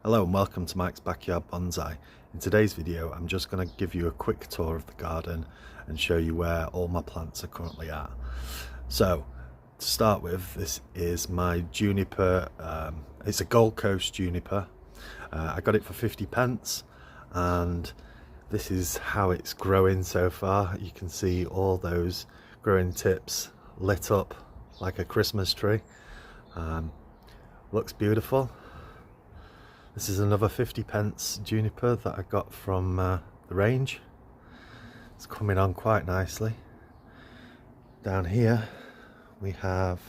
Hello and welcome to Mike's Backyard Bonsai. In today's video I'm just going to give you a quick tour of the garden and show you where all my plants are currently at. So to start with, this is my juniper. It's a Gold Coast juniper. I got it for 50p and this is how it's growing so far. You can see all those growing tips lit up like a Christmas tree. Looks beautiful. This is another 50p juniper that I got from the range. It's coming on quite nicely. Down here we have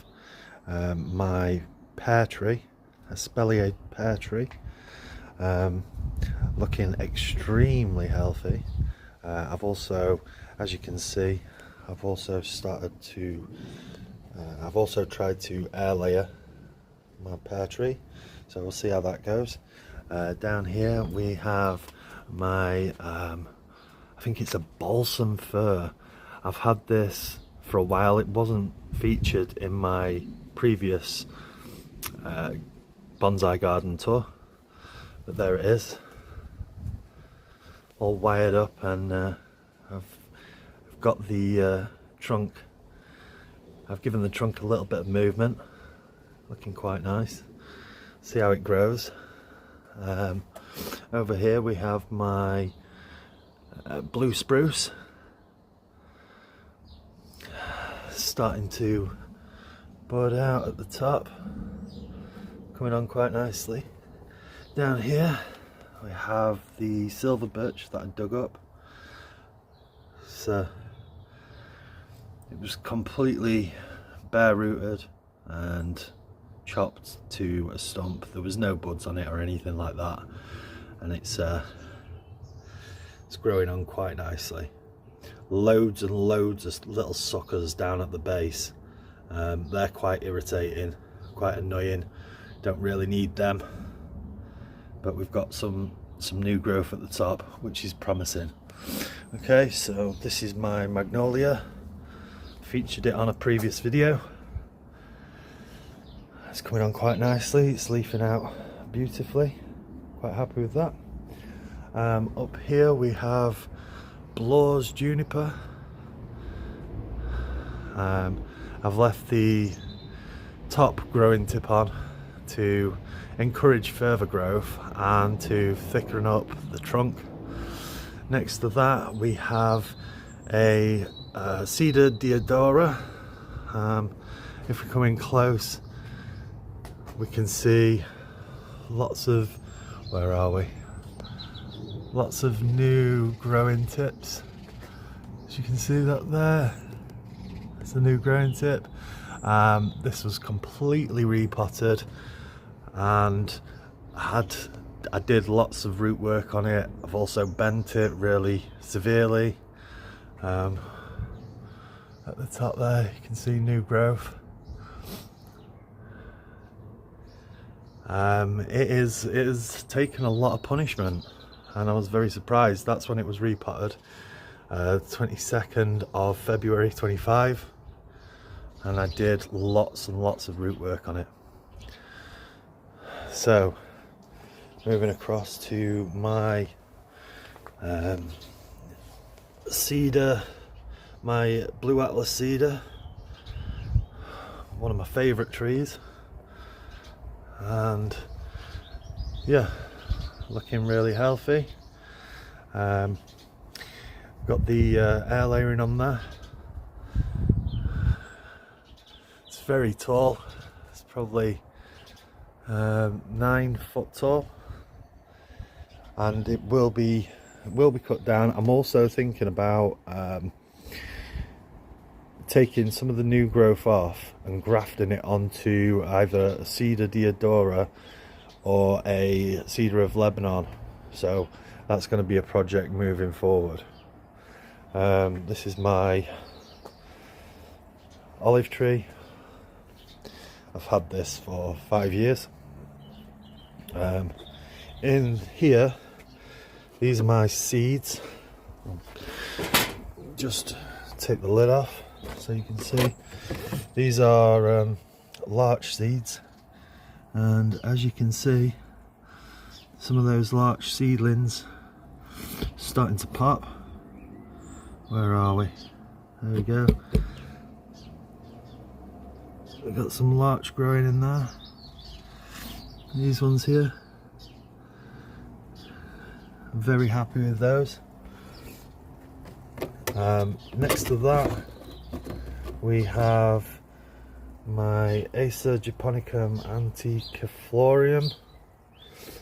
my pear tree, a Spellier pear tree, looking extremely healthy. I've also, as you can see, I've also tried to air layer my pear tree, so we'll see how that goes. Down here we have my I think it's a balsam fir. I've had this for a while. It wasn't featured in my previous bonsai garden tour, but there it is, all wired up, and I've got the trunk. I've given the trunk a little bit of movement, looking quite nice. See how it grows. Over here we have my blue spruce, starting to bud out at the top, coming on quite nicely. Down here we have the silver birch that I dug up. So it was completely bare rooted and chopped to a stump. There was no buds on it or anything like that, and it's growing on quite nicely. Loads and loads of little suckers down at the base. They're quite irritating, quite annoying. Don't really need them, but we've got some new growth at the top, which is promising. Okay, so this is my magnolia. Featured it on a previous video. It's coming on quite nicely. It's leafing out beautifully. Quite happy with that. Up here we have Bloor's juniper. I've left the top growing tip on to encourage further growth and to thicken up the trunk. Next to that we have a Cedar Deodora. If we come in close, we can see lots of, where are we? Lots of new growing tips. As you can see that there, it's a new growing tip. This was completely repotted, and I did lots of root work on it. I've also bent it really severely. At the top there you can see new growth. It is taken a lot of punishment, and I was very surprised. That's when it was repotted, 22nd of February 25, and I did lots and lots of root work on it. So moving across to my cedar, my Blue Atlas cedar, one of my favourite trees. And yeah, looking really healthy. Got the air layering on there. It's very tall. It's probably 9 foot tall, and it will be cut down. I'm also thinking about taking some of the new growth off and grafting it onto either a Cedar Deodora or a Cedar of Lebanon. So that's going to be a project moving forward. This is my olive tree. I've had this for 5 years. In here, these are my seeds. Just take the lid off so you can see. These are larch seeds, and as you can see, some of those larch seedlings starting to pop. Where are we? There we go. We've got some larch growing in there. These ones here. I'm very happy with those. Next to that we have my Acer Japonicum Anticiflorium.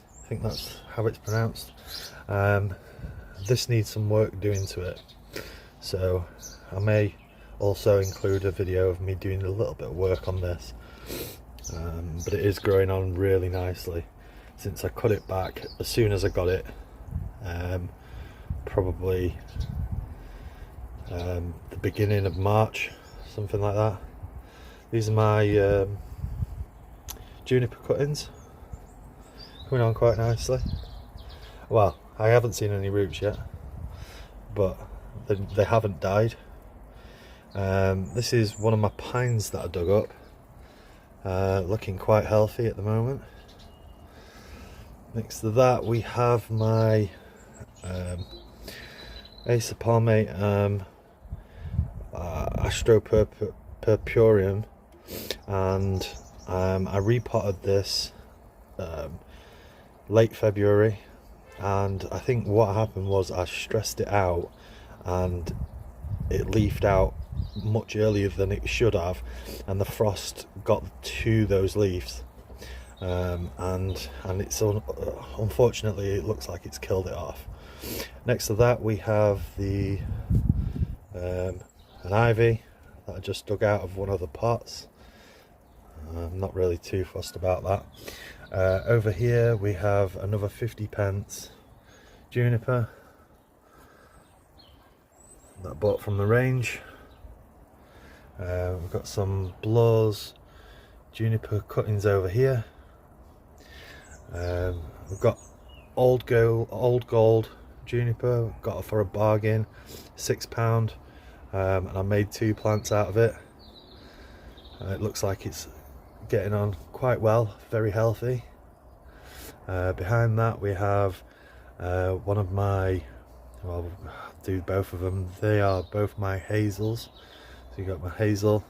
I think that's how it's pronounced. This needs some work doing to it, so I may also include a video of me doing a little bit of work on this. But it is growing on really nicely since I cut it back as soon as I got it, probably the beginning of March, something like that. These are my juniper cuttings, coming on quite nicely. Well, I haven't seen any roots yet, but they haven't died. This is one of my pines that I dug up, looking quite healthy at the moment. Next to that we have my Acer Palmatum Astropurpureum, and I repotted this late February, and I think what happened was I stressed it out and it leafed out much earlier than it should have, and the frost got to those leaves, and it's unfortunately it looks like it's killed it off. Next to that we have the an ivy that I just dug out of one of the pots. I'm not really too fussed about that. Over here we have another 50p juniper that I bought from the range. We've got some Blows juniper cuttings over here. We've got old gold juniper, got it for a bargain, £6, and I made 2 plants out of it. It looks like it's getting on quite well, very healthy. Behind that we have one of my, well, I'll do both of them. They are both my hazels. So you got my hazel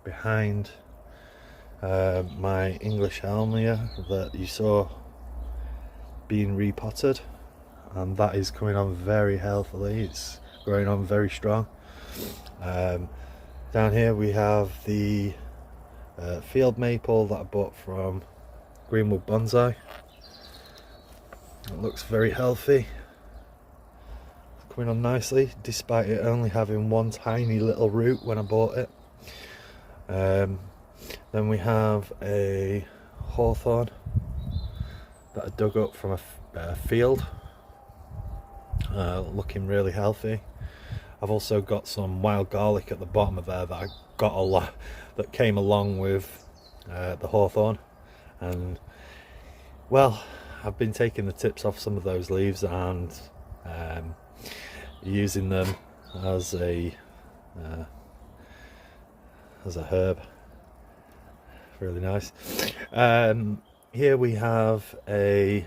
behind my English Elmia that you saw being repotted, and that is coming on very healthily. It's growing on very strong. Down here we have the field maple that I bought from Greenwood Bonsai. It looks very healthy, coming on nicely despite it only having one tiny little root when I bought it. Then we have a hawthorn that I dug up from a field, looking really healthy. I've also got some wild garlic at the bottom of there that I got a lot that came along with the hawthorn, and well, I've been taking the tips off some of those leaves and using them as a herb. Really nice. Here we have a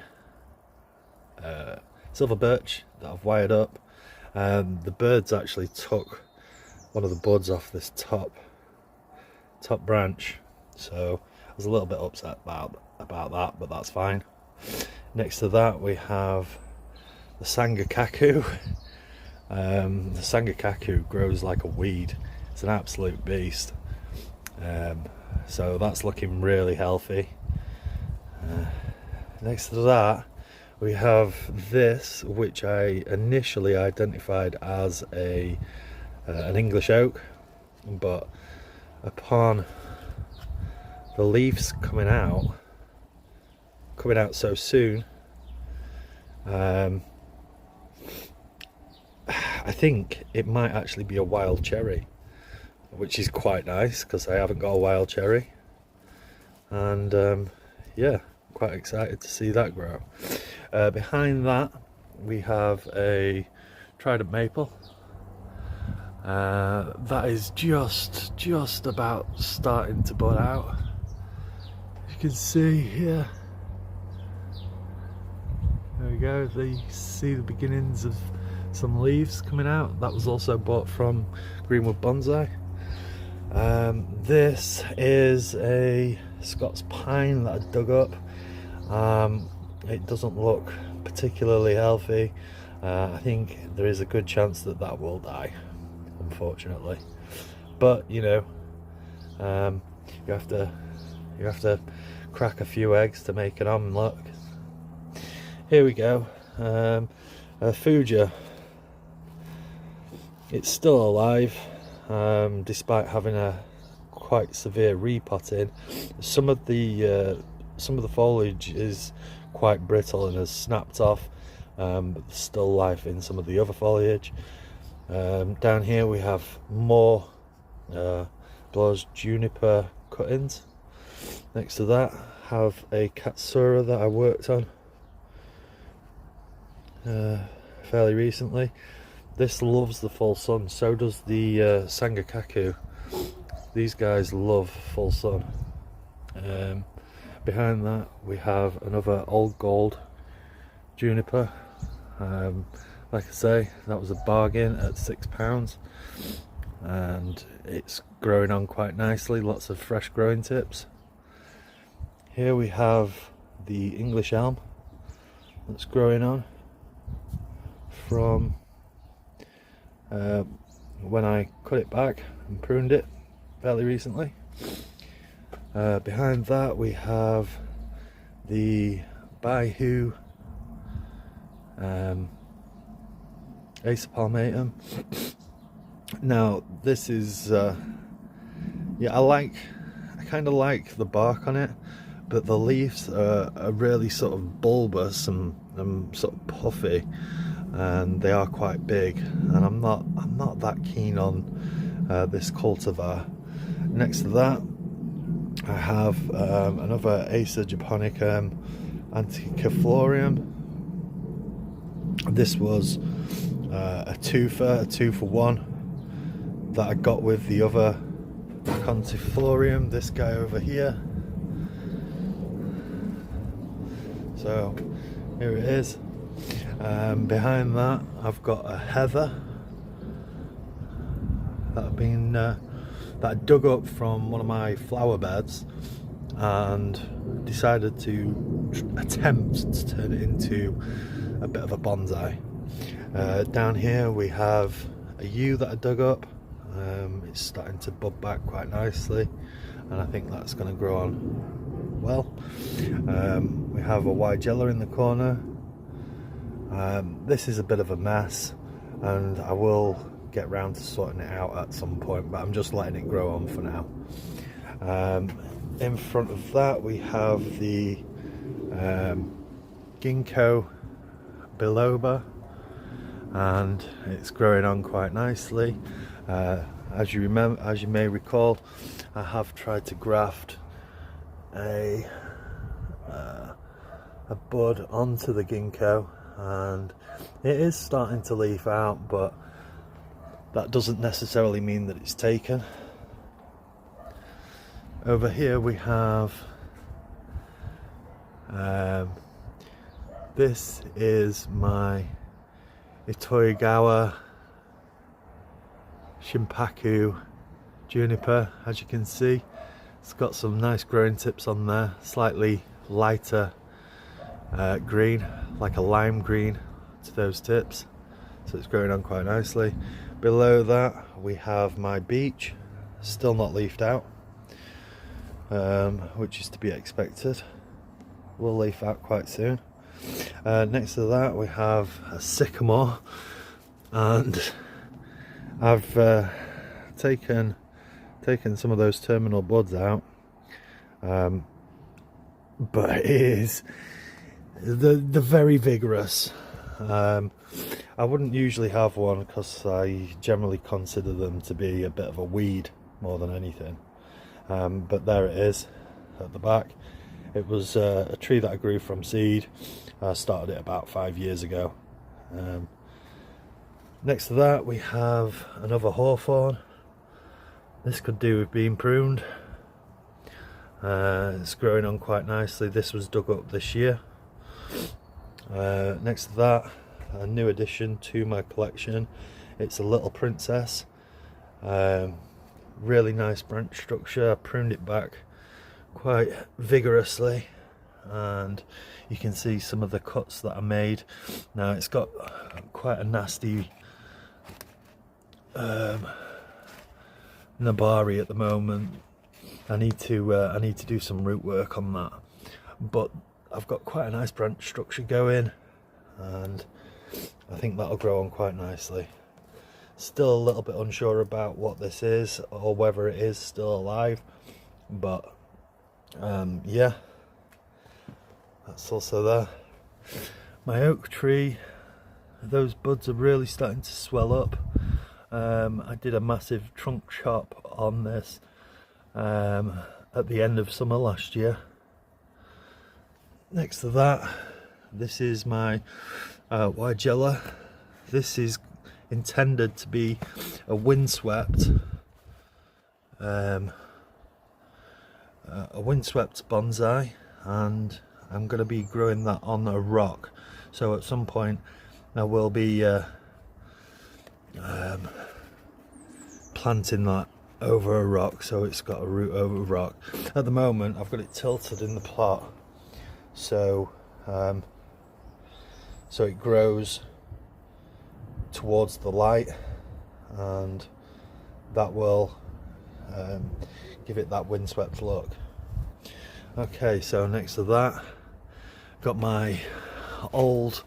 silver birch that I've wired up. The birds actually took one of the buds off this top branch, so I was a little bit upset about that, but that's fine. Next to that we have the Sangakaku. The Sangakaku grows like a weed. It's an absolute beast. So that's looking really healthy. Next to that we have this, which I initially identified as an English oak, but upon the leaves coming out so soon, I think it might actually be a wild cherry, which is quite nice because I haven't got a wild cherry, and yeah, quite excited to see that grow. Behind that we have a trident maple that is just about starting to bud out. You can see here we go. There you see the beginnings of some leaves coming out. That was also bought from Greenwood Bonsai. This is a Scots pine that I dug up. It doesn't look particularly healthy. I think there is a good chance that that will die, unfortunately. But you know, you have to crack a few eggs to make an omelette. Here we go. Fuja. It's still alive, despite having a quite severe repotting. Some of the foliage is quite brittle and has snapped off, but there's still life in some of the other foliage. Down here we have more Blows juniper cuttings. Next to that, have a Katsura that I worked on fairly recently. This loves the full sun, so does the Sangakaku. These guys love full sun. Behind that we have another old gold juniper. Like I say, that was a bargain at £6, and it's growing on quite nicely, lots of fresh growing tips. Here we have the English elm that's growing on from when I cut it back and pruned it fairly recently. Behind that we have the Baihu Acer palmatum. Now this is yeah, I kind of like the bark on it, but the leaves are really sort of bulbous and sort of puffy, and they are quite big, and I'm not that keen on this cultivar. Next to that I have another Acer japonicum anticyflorium. This was a two for one that I got with the other contiflorium, this guy over here. So here it is. Behind that I've got a heather that I dug up from one of my flower beds and decided to attempt to turn it into a bit of a bonsai. Down here we have a yew that I dug up. It's starting to bud back quite nicely, and I think that's going to grow on well. We have a Weigela in the corner. This is a bit of a mess, and I will get round to sorting it out at some point, but I'm just letting it grow on for now. In front of that we have the ginkgo biloba, and it's growing on quite nicely. As you may recall, I have tried to graft a bud onto the ginkgo, and it is starting to leaf out, but that doesn't necessarily mean that it's taken. Over here we have this is my Itoigawa Shimpaku juniper. As you can see, it's got some nice growing tips on there, slightly lighter green, like a lime green to those tips, so it's growing on quite nicely. Below that we have my beech, still not leafed out, which is to be expected. Will leaf out quite soon. Next to that we have a sycamore, and I've taken some of those terminal buds out, but it is the very vigorous. I wouldn't usually have one because I generally consider them to be a bit of a weed more than anything, but there it is at the back. It was a tree that I grew from seed. I started it about 5 years ago. Next to that we have another hawthorn. This could do with being pruned. It's growing on quite nicely. This was dug up this year. Next to that, a new addition to my collection. It's a little princess. Really nice branch structure. I pruned it back quite vigorously, and you can see some of the cuts that I made. Now it's got quite a nasty nabari at the moment. I need to do some root work on that, but I've got quite a nice branch structure going, and I think that'll grow on quite nicely. Still a little bit unsure about what this is, or whether it is still alive, but yeah, that's also there. My oak tree, those buds are really starting to swell up. I did a massive trunk chop on this at the end of summer last year. Next to that, this is my Weigela. This is intended to be a windswept bonsai, and I'm going to be growing that on a rock. So at some point I will be planting that over a rock, so it's got a root over a rock. At the moment I've got it tilted in the plot, so it grows towards the light, and that will give it that windswept look. Okay, so next to that, got my old,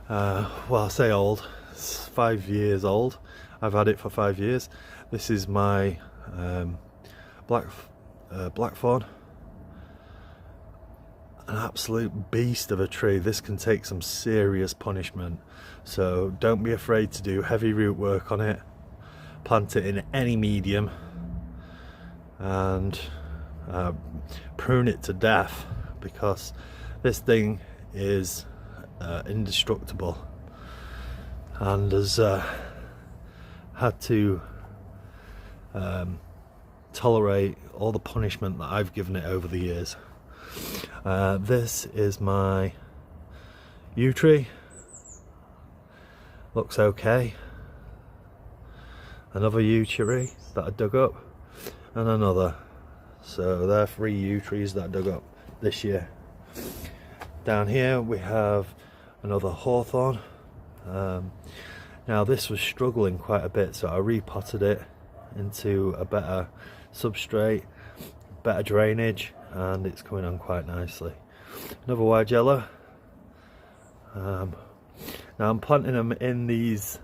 well, I say old, it's 5 years old. I've had it for 5 years. This is my blackthorn. An absolute beast of a tree. This can take some serious punishment, so don't be afraid to do heavy root work on it. Plant it in any medium and prune it to death, because this thing is indestructible, and has had to tolerate all the punishment that I've given it over the years. This is my yew tree. Looks okay. Another yew tree that I dug up, and another. So there are 3 yew trees that I dug up this year. Down here we have another hawthorn. Now this was struggling quite a bit, so I repotted it into a better substrate, better drainage, and it's coming on quite nicely. Another Weigela. Now I'm planting them in these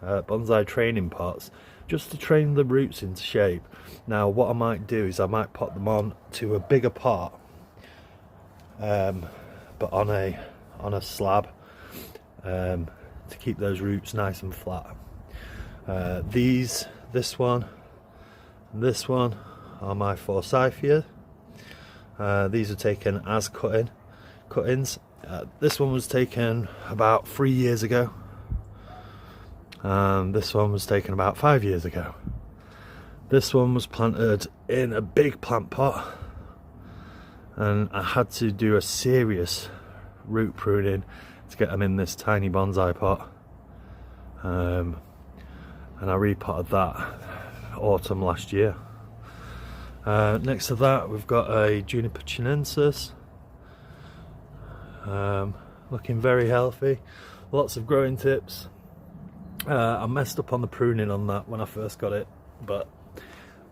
bonsai training pots just to train the roots into shape. Now what I might do is I might pot them on to a bigger pot, but on a slab, to keep those roots nice and flat. This one and this one are my Forsythia. These are taken as cuttings. This one was taken about 3 years ago, and this one was taken about 5 years ago. This one was planted in a big plant pot, and I had to do a serious root pruning to get them in this tiny bonsai pot, and I repotted that autumn last year. Next to that we've got a Juniper chinensis, looking very healthy, lots of growing tips. I messed up on the pruning on that when I first got it, but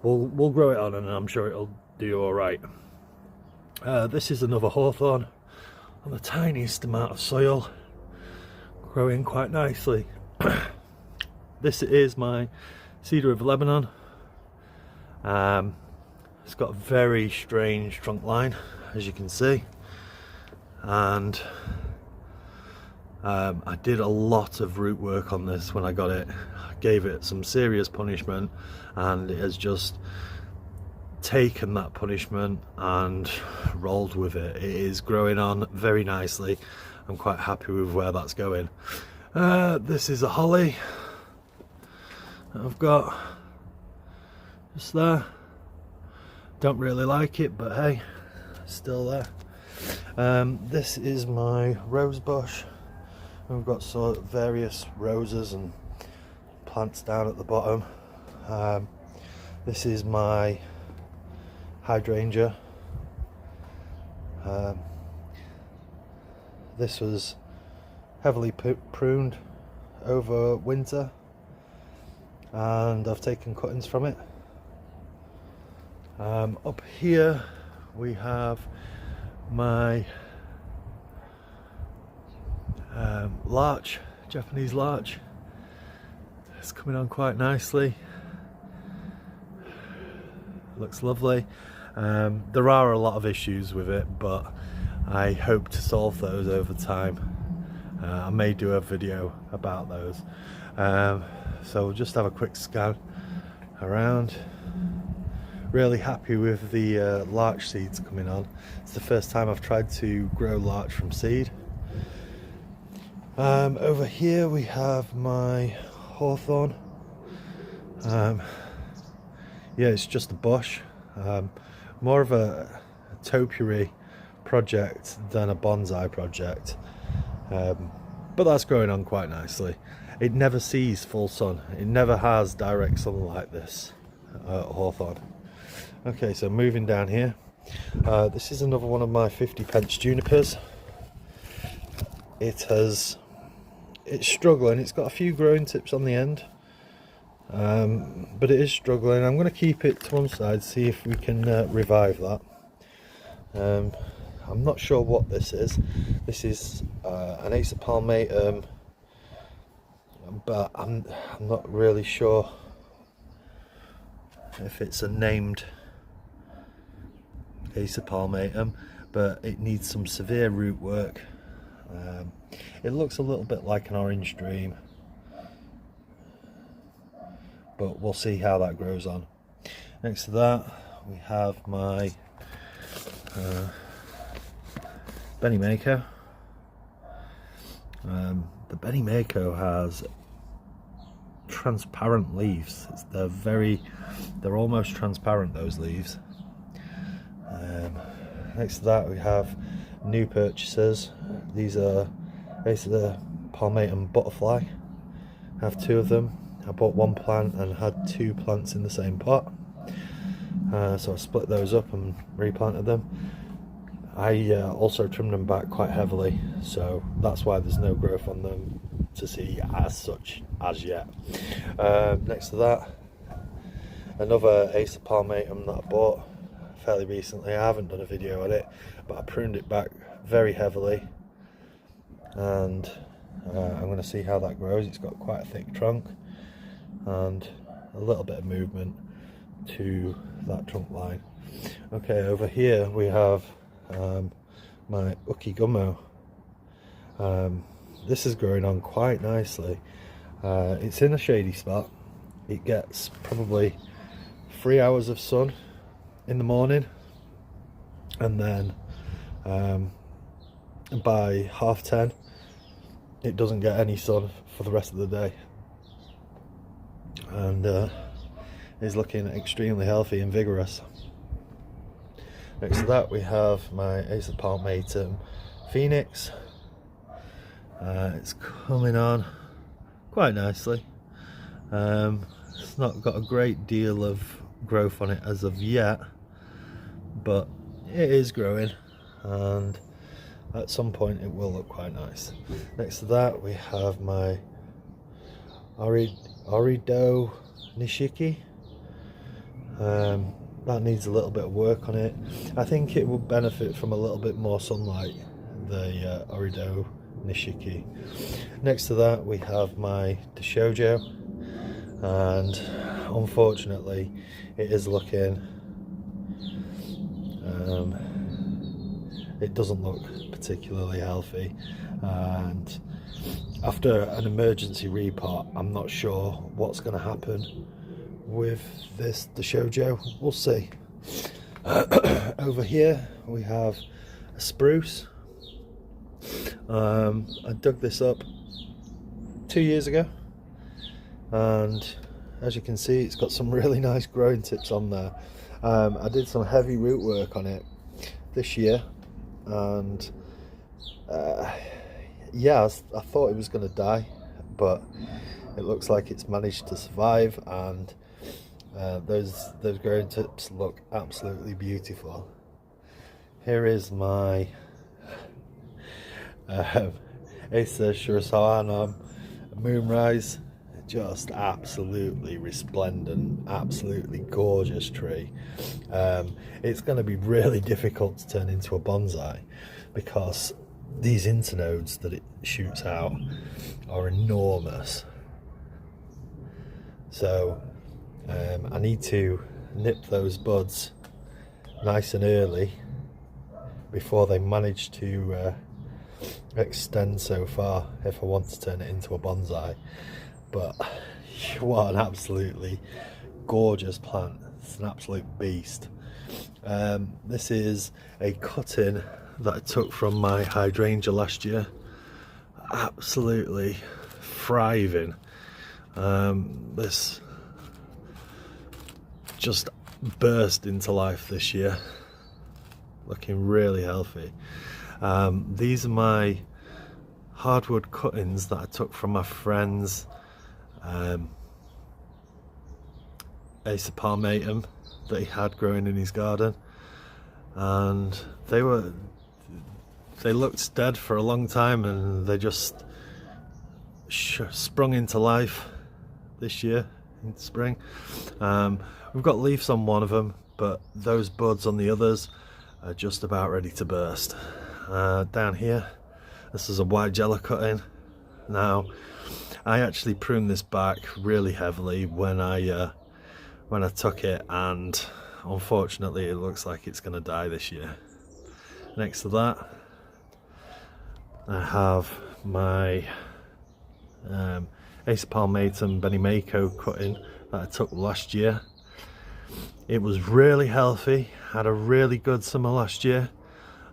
we'll grow it on, and I'm sure it'll do alright. This is another hawthorn on the tiniest amount of soil, growing quite nicely. This is my cedar of Lebanon. It's got a very strange trunk line, as you can see, and I did a lot of root work on this when I got it. I gave it some serious punishment, and it has just taken that punishment and rolled with it. It is growing on very nicely. I'm quite happy with where that's going. This is a holly I've got just there. Don't really like it, but hey, it's still there. This is my rose bush. We've got sort of various roses and plants down at the bottom. This is my hydrangea. This was heavily pruned over winter, and I've taken cuttings from it. Up here we have my larch, Japanese larch. It's coming on quite nicely. Looks lovely. There are a lot of issues with it, but I hope to solve those over time. I may do a video about those. So we'll just have a quick scan around. Really happy with the larch seeds coming on. It's the first time I've tried to grow larch from seed. Over here we have my hawthorn. Yeah, it's just a bush. More of a topiary project than a bonsai project, but that's growing on quite nicely. It never sees full sun. It never has direct sunlight like this hawthorn. Okay, so moving down here, this is another one of my 50p junipers. It's struggling. It's got a few growing tips on the end, but it is struggling. I'm going to keep it to one side, see if we can revive that. I'm not sure what this is. This is an Acer palmatum, but I'm not really sure if it's a named Acer palmatum, but it needs some severe root work. It looks a little bit like an orange dream, but we'll see how that grows on. Next to that we have my Benny Mako. The Benny Mako has transparent leaves. They're almost transparent, those leaves. Next to that we have new purchases. These are basically the palmatum butterfly. I have two of them. I bought one plant and had two plants in the same pot, so I split those up and replanted them. I also trimmed them back quite heavily, so that's why there's no growth on them to see as such as yet. Next to that, another Acer palmatum that I bought fairly recently. I haven't done a video on it, but I pruned it back very heavily, and I'm going to see how that grows. It's got quite a thick trunk and a little bit of movement to that trunk line. Okay, over here we have my Uki Gummo. This is growing on quite nicely. It's in a shady spot. It gets probably 3 hours of sun in the morning, and then by 10:30 it doesn't get any sun for the rest of the day, and is looking extremely healthy and vigorous. Next to that we have my Acer palmatum Phoenix. It's coming on quite nicely. It's not got a great deal of growth on it as of yet, but it is growing, and at some point it will look quite nice. Next to that we have my Orido Nishiki. That needs a little bit of work on it. I think it will benefit from a little bit more sunlight, the Orido Nishiki. Next to that we have my Deshojo, and unfortunately it is looking, it doesn't look particularly healthy, and after an emergency repot I'm not sure what's going to happen with this Deshojo. We'll see. Over here we have a spruce. I dug this up 2 years ago, and as you can see it's got some really nice growing tips on there. I did some heavy root work on it this year, and yeah, I thought it was going to die, but it looks like it's managed to survive, and those growing tips look absolutely beautiful. Here is my Acer Shirasawa Moonrise, just absolutely resplendent, absolutely gorgeous tree. It's going to be really difficult to turn into a bonsai because these internodes that it shoots out are enormous. So I need to nip those buds nice and early before they manage to extend so far if I want to turn it into a bonsai. But what an absolutely gorgeous plant. It's an absolute beast. This is a cutting that I took from my hydrangea last year. Absolutely thriving. This just burst into life this year, looking really healthy. These are my hardwood cuttings that I took from my friend's Acer palmatum that he had growing in his garden, and they looked dead for a long time, and they just sprung into life this year in spring. We've got leaves on one of them, but those buds on the others are just about ready to burst. Down here, this is a white jello cutting. Now, I actually pruned this back really heavily when I took it, and unfortunately it looks like it's going to die this year. Next to that, I have my Acer palmatum Benimako cutting that I took last year. It was really healthy, had a really good summer last year.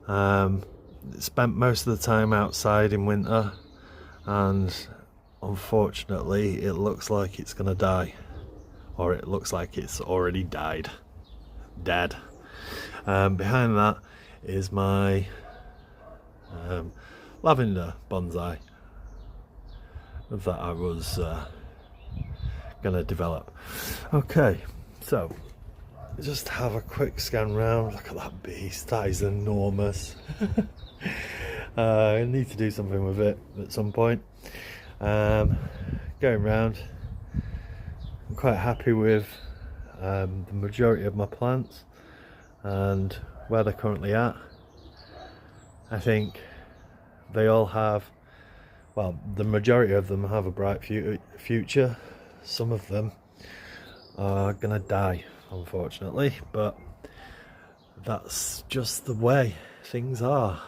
It spent most of the time outside in winter, and unfortunately it looks like it's gonna die, or it looks like it's already died, dead. Behind that is my lavender bonsai that I was gonna develop. Okay, so just have a quick scan round. Look at that beast, that is enormous. I need to do something with it at some point. Going round, I'm quite happy with the majority of my plants and where they're currently at. I think they all have, well, the majority of them have a bright future. Some of them are gonna die, unfortunately, but that's just the way things are.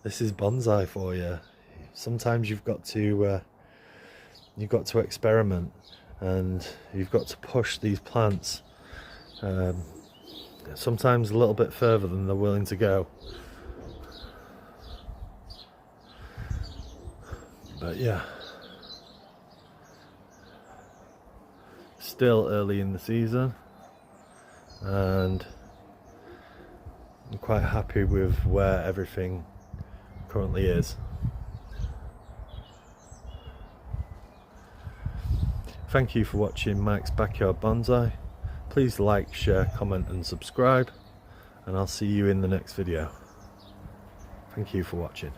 This is bonsai for you. Sometimes you've got to experiment, and you've got to push these plants sometimes a little bit further than they're willing to go. But yeah, still early in the season, and I'm quite happy with where everything currently is. Thank you for watching Mike's Backyard Bonsai. Please like, share, comment and subscribe, and I'll see you in the next video. Thank you for watching.